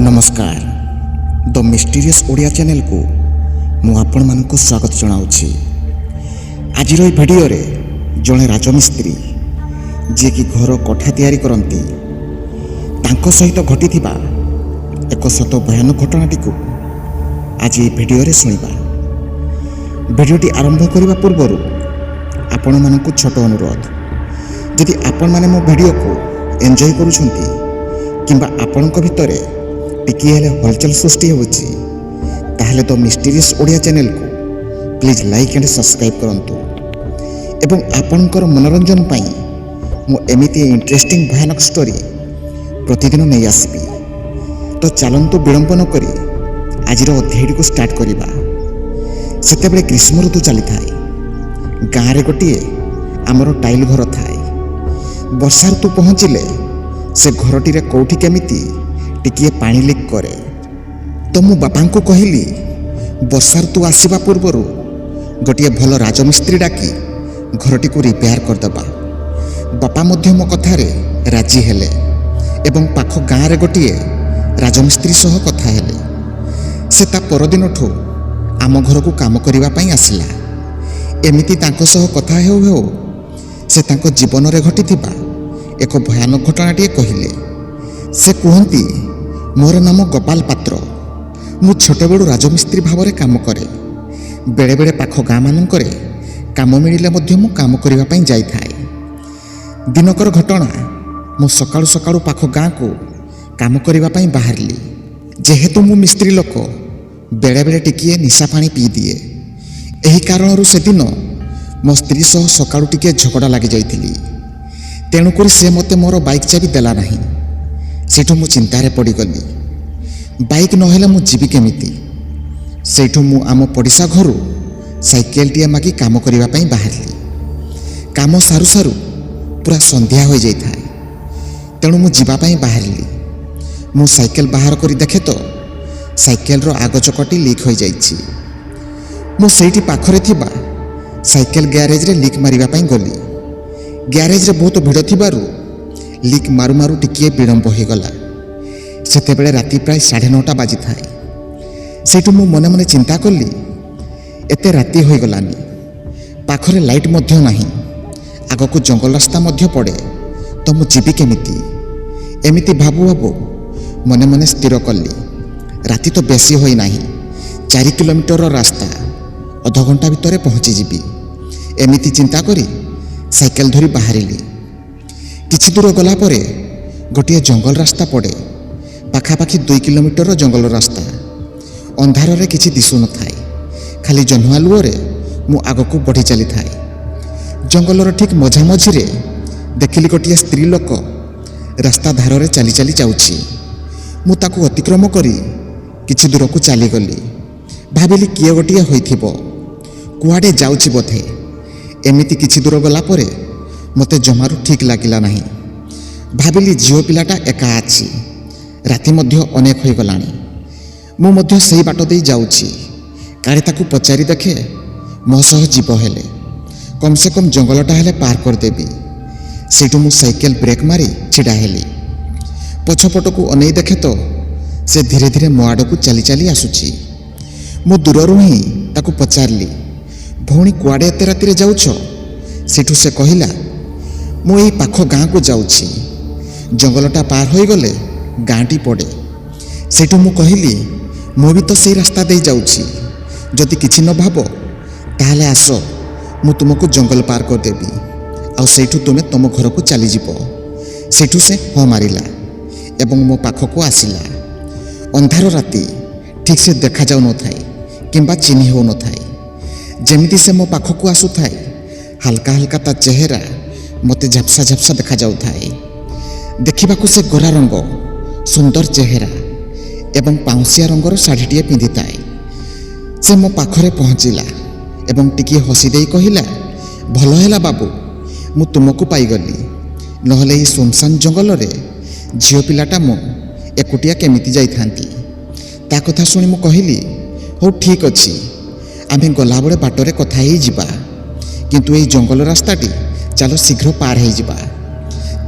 नमस्कार the mysterious Odia channel को मु आपण मानक स्वागत जनाऊँगी। आज भिडियो रे जड़े राजमिस्त्री जी कि घर कोठा तैयारी करती तांको सहित घटी एक सत भयानक घटनाटी को आज ये भिडियो रे सुनिबा। भिडियोटी आरंभ करने पूर्व आपण मानक छोट अनुरोध, यदि आपण माने मो भिडियो को एंजॉय करूछंती किंबा आपणक भितरे टिकिए हेले हलचल सृष्टि होउछि ताहले तो मिस्टीरियस ओडिया चैनल को प्लीज लाइक एंड सब्सक्राइब करंतु एवं आपणकर मनोरंजन पाई मो एमिति इंटरेस्टिंग भयानक स्टोरी प्रतिदिन नहीं आसबी। तो चलंतु विलंब न करी आज अध्यायटी को स्टार्ट करिबा। सेतेबेले ग्रीष्म ऋतु चली थाए। गाँव रे गोटे आमर टाइल घर थाए। वर्षा ऋतु पहुँचिले से घरटी कौटी केमिति टिकिए पानी लीक करे। तो मु बापा को कहली वर्षा ऋतु आसवा पूर्वर गोटे भल राजमिस्त्री डाकी घरटी को रिपेयर करदबा। बापा मध्य मो कथारे राजी हेले एवं पाख गाँव रे गोटे राजमिस्त्री सह कथा हेले। से ता परदिन ठो आम घर को काम करबा पई आसिला। एमिति तांको सह कथा हेउ हेउ से तांको जीवन रे घटिथिबा एक भयानक घटनाटिए कहिले। से कहती मोर नाम गोपाल पात्र, मु छोट बेलू राजमिस्त्री भाव में काम करे। बेले बेले पाख गाँ मानकरे काम मिलिले मध्य मु काम करबा पई जाई थाए। दिनकर घटना मु सकाळु सकाळु पाख गाँ को काम करबा पई बाहरली। जेहेतु मु मिस्त्री लोक बेले बेले टिकिए निशा पानी पी दिए। एही कारणरू से दिन मो स्त्री सह सकाळु टिके झगड़ा लागि जाइथिली। तेणुकर से मते मोर बाइक चाबी देला नहीं। सेठू मु चिंतारे पड़गली। बाइक नहेले मु जीवी केमिति। सेठू मु आम पड़िशा घरू साइकेलटिए मागी काम करबा पई बाहरली। काम सारू सारू पूरा संध्या हो जाई थाए। तेणु मु जीवा पई बाहरली। मु साइकेल बाहर करी देखे तो साइकेल रो आग चकटी लीक हो जाइछि। मु सेठी पाखरे थिबा साइकेल ग्यारेज रे लीक मारिबा पई गली। ग्यारेज रे बहुत भिड़ थिबारु लीक मारु मारु टिकिए विलंब हो गला। सेतेबेले राति प्राय 9:30 बाजी थाए। सेठू मु मने मने चिंता कली एते राति हो गलानी, पाखरे लाइट मध्य नाही, आगको जंगल रास्ता मध्य पड़े, तो मु जीवी केमिति। एमिति भाबु भाबु मने मने स्थिर कली राति तो बेसी होई नाही, 4 किलोमीटर रास्ता अध घंटा भितर पहुँची जीवी। एमिति चिंता करी साइकेल धरी बाहरिली। किछि दूर गला परे गोटे जंगल रास्ता पड़े। पाखापाखि 2 किलोमीटर जंगल रास्ता। अंधार रे किछि दिसु न थाए, खाली जन्हुआ लुओरे मु आगको बढ़ी चली थाए। जंगलर ठीक मझा मझिरे देखिली गोटे स्त्री लोक रास्ता धार रे चली चली जाउछि। मु ताकू अतिक्रम करी किछि दूर को चली गली। भाबिली किए गोटे होइथिबो, कुआडे जाउछि बोधे। एमिति किछि दूर गला परे मते जमारू ठीक लागिला नहीं। भाबिली झियो पिलाटा एका आछि, राति मध्य अनेक हो गलानी। मु मध्य सही बाट दे जाउछि। कारे ताकू पचारि देखे मो सह जीव हेले कम से कम जंगलटा हेले पार कर देबी। सेठू मु साइकेल ब्रेक मारी छिड़ा हेली। पछपट को अनै देखे तो से धीरे धीरे मो आडकू चली चली आसुछि। मु दूररू ही ताकू पचारली, भौणी कुआडे एते राति रे जाउछ? सेठू से कहिला मु एई पाख गाँ को जाउछि। जंगलटा पार हो गले गाँटी पड़े। सेठू मु कहली मु भी तो सही रास्ता दे जाउछि, जदि किछि न भाबो ताहले आस, मु तुमको जंगल पार कर देबी आ सेठू तुमे तुम घर को चली जिवो। सेठू से हाँ मारिला एवं मो पाख को आसिला। अंधार राति ठीक से देखा जाउ न थाए किंबा चिन्हि हो न थाए। जेमिति से मो पाख को आसु थाए, हल्का हल्का ता चेहरा मते झपसा झपसा देखा जाउ थाए। देखिबाकू से गोरा रंग, सुंदर चेहरा एवं पाउसिया रंगर शाढ़ीटीए पिंधि थाए। से मो पाखरे पहुँचिला एवं टिकिए हसी देई कहिला, भल हैला बाबू, मु तुमको पाईगली, नहले ई सुनसान जंगल रे झियो पिलाटा मु एकुटिया केमिति जाई थांती। ता कथा सुनी मु कहली हो ठीक अछि, आमे गलाबळे बाटरे कथा हेई जिबा, किंतु एई जंगल रास्ताटी चलो शीघ्र पार हो जावा।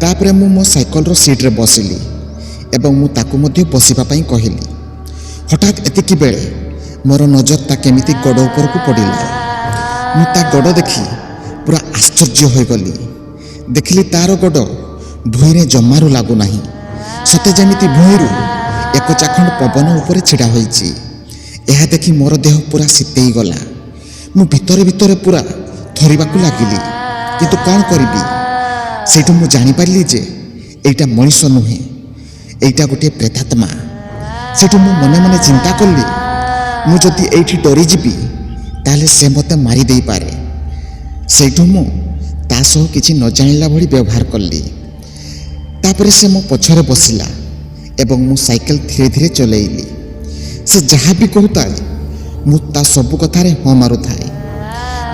तापरे मु मो साइकल रो सीट रे बसिली ଏବଂ ମୁଁ ତାକୁ ମଧ୍ୟ ବସିବା ପାଇଁ କହିଲି। ହଠାତ୍ ଏତିକି ବେଳେ ମୋର ନଜର ତା କେମିତି ଗୋଡ଼ ଉପରକୁ ପଡ଼ିଲା। ମୁଁ ତା ଗୋଡ଼ ଦେଖି ପୁରା ଆଶ୍ଚର୍ଯ୍ୟ ହୋଇଗଲି। ଦେଖିଲି ତାର ଗୋଡ଼ ଭୂଇଁରେ ଜମାରୁ ଲାଗୁନାହିଁ। ସତେ ଯେମିତି ଭୂଇଁରୁ ଏକ ଚାଖଣ୍ଡ ପବନ ଉପରେ ଛିଡ଼ା ହୋଇଛି। ଏହା ଦେଖି ମୋର ଦେହ ପୁରା ଶୀତେଇ ଗଲା। ମୁଁ ଭିତରେ ଭିତରେ ପୁରା ଥରିବାକୁ ଲାଗିଲି। କିନ୍ତୁ କ'ଣ କରିବି? ସେଇଠୁ ମୁଁ ଜାଣିପାରିଲି ଯେ ଏଇଟା ମଣିଷ ନୁହେଁ, ଏଇଟା ଗୋଟିଏ ପ୍ରେତାତ୍ମା। ସେଇଠୁ ମୁଁ ମନେ ମନେ ଚିନ୍ତା କଲି, ମୁଁ ଯଦି ଏଇଠି ଡରିଯିବି ତାହେଲେ ସେ ମୋତେ ମାରି ଦେଇପାରେ। ସେଇଠୁ ମୁଁ ତା ସହ କିଛି ନ ଜାଣିଲା ଭଳି ବ୍ୟବହାର କଲି। ତାପରେ ସେ ମୋ ପଛରେ ବସିଲା ଏବଂ ମୁଁ ସାଇକେଲ ଧୀରେ ଧୀରେ ଚଲେଇଲି। ସେ ଯାହା ବି କହୁଥାଏ ମୁଁ ତା ସବୁ କଥାରେ ହଁ ମାରୁଥାଏ।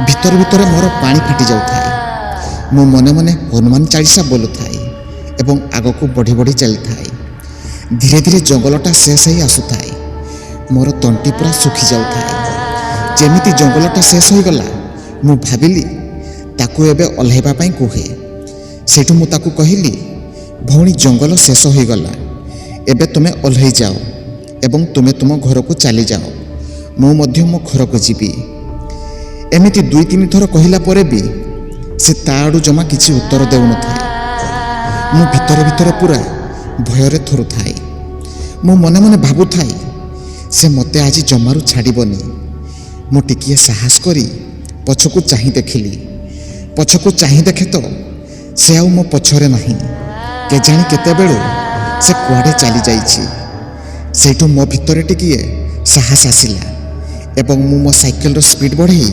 ଭିତରେ ଭିତରେ ମୋର ପାଣି ଫାଟି ଯାଉଥାଏ। ମୁଁ ମନେ ମନେ ହନୁମାନ ଚାଳିଶା ବୋଲୁଥାଏ ଏବଂ ଆଗକୁ ବଢ଼ି ବଢ଼ି ଚାଲିଥାଏ। ଧୀରେ ଧୀରେ ଜଙ୍ଗଲଟା ଶେଷ ହେଇ ଆସୁଥାଏ। ମୋର ତଣ୍ଟି ପୁରା ଶୁଖି ଯାଉଥାଏ। ଯେମିତି ଜଙ୍ଗଲଟା ଶେଷ ହୋଇଗଲା ମୁଁ ଭାବିଲି ତାକୁ ଏବେ ଓହ୍ଲାଇବା ପାଇଁ କୁହେ। ସେଇଠୁ ମୁଁ ତାକୁ କହିଲି, ଭଉଣୀ, ଜଙ୍ଗଲ ଶେଷ ହୋଇଗଲା, ଏବେ ତୁମେ ଓହ୍ଲାଇ ଯାଅ ଏବଂ ତୁମେ ତୁମ ଘରକୁ ଚାଲିଯାଅ। ମୁଁ ମଧ୍ୟ ମୋ ଘରକୁ ଯିବି। ଏମିତି 2-3 ଥର କହିଲା ପରେ ବି ସେ ତା ଆଡ଼ୁ ଜମା କିଛି ଉତ୍ତର ଦେଉନଥାଏ। ମୁଁ ଭିତରେ ଭିତରେ ପୁରା ଭୟରେ ଥରୁଥାଏ। ମୁଁ ମନେ ମନେ ଭାବୁଥାଏ ସେ ମୋତେ ଆଜି ଜମାରୁ ଛାଡ଼ିବନି। ମୁଁ ଟିକିଏ ସାହସ କରି ପଛକୁ ଚାହିଁ ଦେଖିଲି। ପଛକୁ ଚାହିଁ ଦେଖେ ତ ସେ ଆଉ ମୋ ପଛରେ ନାହିଁ। କେଜାଣି କେତେବେଳୁ ସେ କୁଆଡ଼େ ଚାଲିଯାଇଛି। ସେଇଠୁ ମୋ ଭିତରେ ଟିକିଏ ସାହସ ଆସିଲା ଏବଂ ମୁଁ ମୋ ସାଇକେଲର ସ୍ପିଡ଼ ବଢ଼େଇ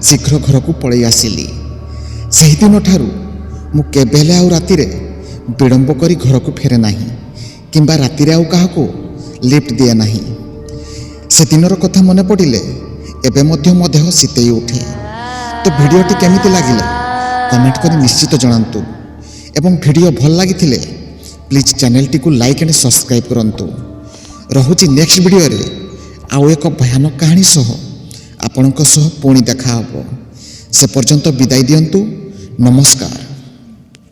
ଶୀଘ୍ର ଘରକୁ ପଳେଇ ଆସିଲି। ସେହିଦିନ ଠାରୁ ମୁଁ କେବେ ହେଲେ ଆଉ ରାତିରେ ବିଳମ୍ବ କରି ଘରକୁ ଫେରେ ନାହିଁ କିମ୍ବା ରାତିରେ ଆଉ କାହାକୁ ଲିଫ୍ଟ ଦିଏ ନାହିଁ। ସେଦିନର କଥା ମନେ ପଡ଼ିଲେ ଏବେ ମଧ୍ୟ ମୋ ଦେହ ଶୀତେଇ ଉଠେ। ତ ଭିଡ଼ିଓଟି କେମିତି ଲାଗିଲା କମେଣ୍ଟ କରି ନିଶ୍ଚିତ ଜଣାନ୍ତୁ ଏବଂ ଭିଡ଼ିଓ ଭଲ ଲାଗିଥିଲେ ପ୍ଲିଜ୍ ଚ୍ୟାନେଲଟିକୁ ଲାଇକ୍ ଆଣ୍ଡ ସବସ୍କ୍ରାଇବ୍ କରନ୍ତୁ। ରହୁଛି ନେକ୍ସଟ ଭିଡ଼ିଓରେ ଆଉ ଏକ ଭୟାନକ କାହାଣୀ ସହ ଆପଣଙ୍କ ସହ ପୁଣି ଦେଖା ହେବ। ସେ ପର୍ଯ୍ୟନ୍ତ ବିଦାୟ ଦିଅନ୍ତୁ। ନମସ୍କାର।